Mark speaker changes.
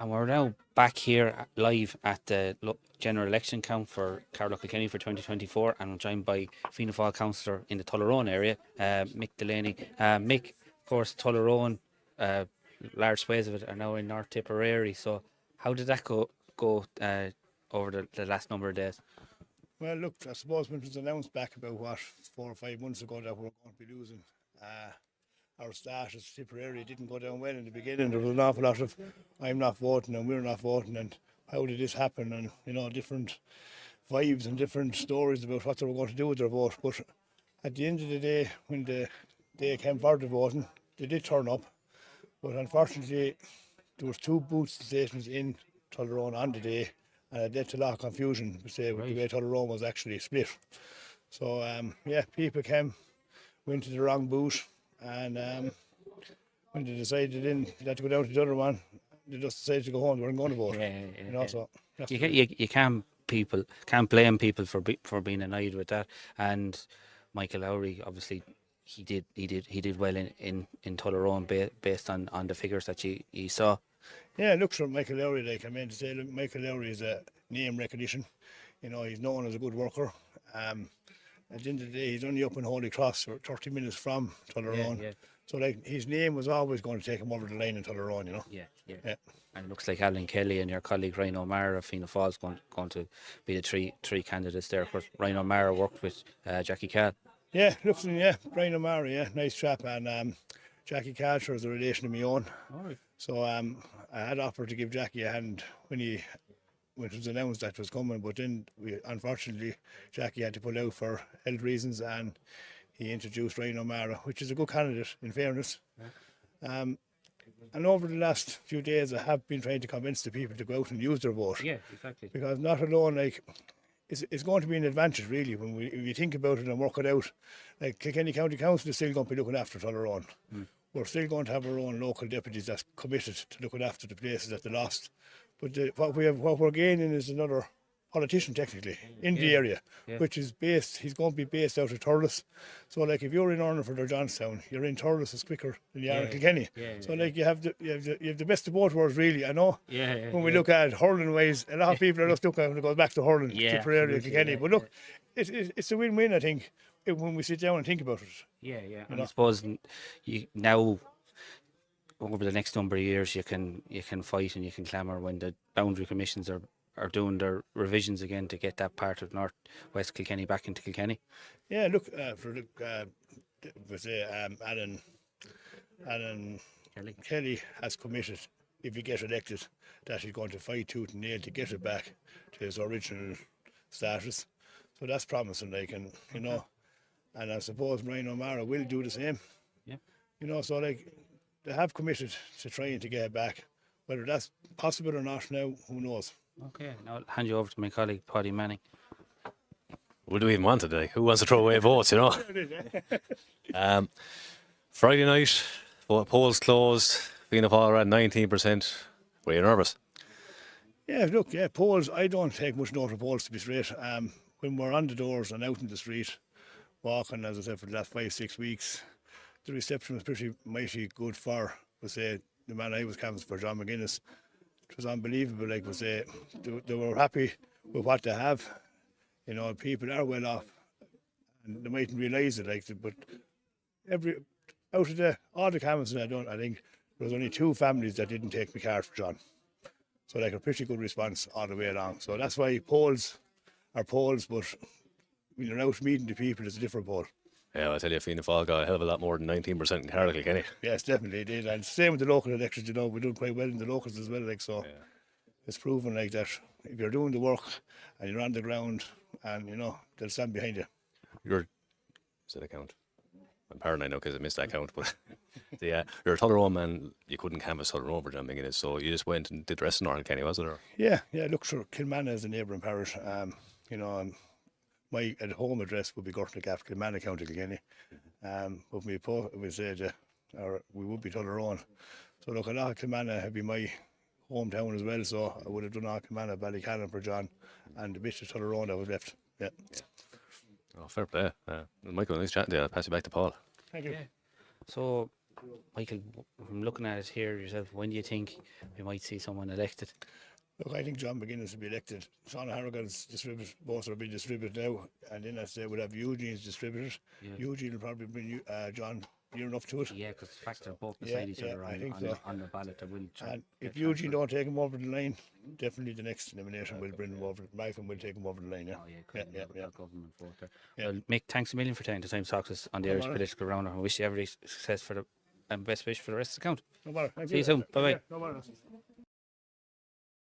Speaker 1: And we're now back here live at the general election count for Carlow Kilkenny for 2024, and I'm joined by Fianna Fáil councillor in the Tulleroan area, Mick Delaney. Mick, of course, Tulleroan, large swathes of it are now in North Tipperary. So, how did that go over the last number of days?
Speaker 2: Well, look, I suppose when it was announced back about 4 or 5 months ago that we were going to be losing our status, Tipperary didn't go down well in the beginning. There was an awful lot of I'm not voting and we're not voting and how did this happen, and different vibes and different stories about what they were going to do with their vote. But at the end of the day, when the day came for the voting, they did turn up, but unfortunately there was 2 booth stations in Tulleroan on the day, and it led to a lot of confusion with the way Tulleroan was actually split. So people went to the wrong booth, and when they decided they had to go down to the other one, they just decided to go home. They weren't going to vote. So
Speaker 1: you can't blame people for being annoyed with that. And Michael Lowry, obviously, he did well in Tulleroan based on the figures that you saw.
Speaker 2: Yeah, look for Michael Lowry. To say, look, Michael Lowry is a name recognition. He's known as a good worker. At the end of the day, he's only up in Holy Cross, 30 minutes from Tulleroan. Yeah. So his name was always going to take him over the line in Tulleroan, Yeah.
Speaker 1: And it looks like Alan Kelly and your colleague Roisin O'Chleirigh of Fianna Fáil is going to be the three candidates there. Of course, Roisin O'Chleirigh worked with Jackie Caolan.
Speaker 2: Yeah, Roisin O'Chleirigh, nice chap, and Jackie Caolan is a relation of my own.
Speaker 1: All right.
Speaker 2: So I had offered to give Jackie a hand when it was announced that it was coming, but then unfortunately Jackie had to pull out for health reasons, and he introduced Roisin O'Chleirigh, which is a good candidate in fairness. And over the last few days I have been trying to convince the people to go out and use their vote.
Speaker 1: Yeah, exactly.
Speaker 2: Because not alone, it's going to be an advantage really when you think about it and work it out. Kilkenny County Council is still going to be looking after Tulleroan. We're still going to have our own local deputies that's committed to looking after the places that they lost. But what we're gaining is another politician technically in the area, which is he's going to be based out of Thurles. So if you're in Ornford or Johnstown, you're in Thurles is quicker than you are in Kilkenny. So you have the best of both worlds really. I know when we look at hurling ways, a lot of people are just looking to go back to hurling, Tipperary and Kilkenny. But look, it's a win-win, I think, when we sit down and think about it.
Speaker 1: Yeah. And I suppose now over the next number of years you can fight and you can clamour when the boundary commissions are doing their revisions again to get that part of North West Kilkenny back into Kilkenny. Yeah, look,
Speaker 2: Alan Kelly has committed, if he gets elected, that he's going to fight tooth and nail to get it back to his original status. So that's promising, and I suppose Roisin O'Chleirigh will do the same. Yeah. So they have committed to trying to get it back. Whether that's possible or not now, who knows?
Speaker 1: Okay, now I'll hand you over to my colleague Paidi Manning.
Speaker 3: What do we even want today? Who wants to throw away votes, Friday night, polls closed, Fianna Fáil at 19%. Were you nervous?
Speaker 2: Yeah, look, polls, I don't take much note of polls, to be straight. When we're on the doors and out in the street, walking, as I said, for the last 5-6 weeks, the reception was pretty mighty good for, the man I was canvassing for, John McGuinness. It was unbelievable, they were happy with what they have. People are well off, and they mightn't realise it, but out of all the canvassing I think there was only 2 families that didn't take my card for John. So a pretty good response all the way along. So that's why polls are polls, but when you're out meeting the people, it's a different poll.
Speaker 3: Yeah, I tell you, Fianna Fáil got a hell of a lot more than 19% in Carlow Kilkenny.
Speaker 2: Yes, definitely it did. And same with the local elections, we're doing quite well in the locals as well, It's proven that if you're doing the work and you're on the ground, and they'll stand behind you.
Speaker 3: Is that a count? I'm paranoid now because I missed that count, but you're a Tulleroan man. You couldn't canvass Tulleroan for John McGuinness, so you just went and did the rest in North Kilkenny, was it? Or?
Speaker 2: Yeah. Look, sure, Kilmanna is a neighbouring parish. My at home address would be Gurtnagap, Kilmanna, County Kilkenny. But we said we would be Tulleroan. So look, a lot of Kilmanna have been my hometown as well, so I would have done all Kilmanna, Ballycallan for John, and the bit of Tulleroan that was left. Yeah.
Speaker 3: Oh, fair play. Michael, nice chatting to you. I'll pass you back to Paul.
Speaker 2: Thank you.
Speaker 1: So Michael, from looking at it here yourself, when do you think we might see someone elected?
Speaker 2: Look, I think John McGuinness will be elected. Sean Harrigan's distributed, both will be distributed now, and then as they would have Eugene's distributed.
Speaker 1: Yeah.
Speaker 2: Eugene will probably bring John near enough to it.
Speaker 1: Yeah, because the fact they're both beside each other
Speaker 2: I think
Speaker 1: on,
Speaker 2: so.
Speaker 1: on the ballot, they will try.
Speaker 2: And if Eugene don't take him over the line, definitely the next nomination will bring him over. Malcolm will take him over the line. Yeah.
Speaker 1: Oh yeah, government vote there.
Speaker 2: Yeah.
Speaker 1: Well, Mick, thanks a million for taking the time to talk to us on the Irish Political Roundup. I wish you every success for the and best wish for the rest of the count.
Speaker 2: No matter.
Speaker 1: See you soon. Bye bye.
Speaker 2: No matter.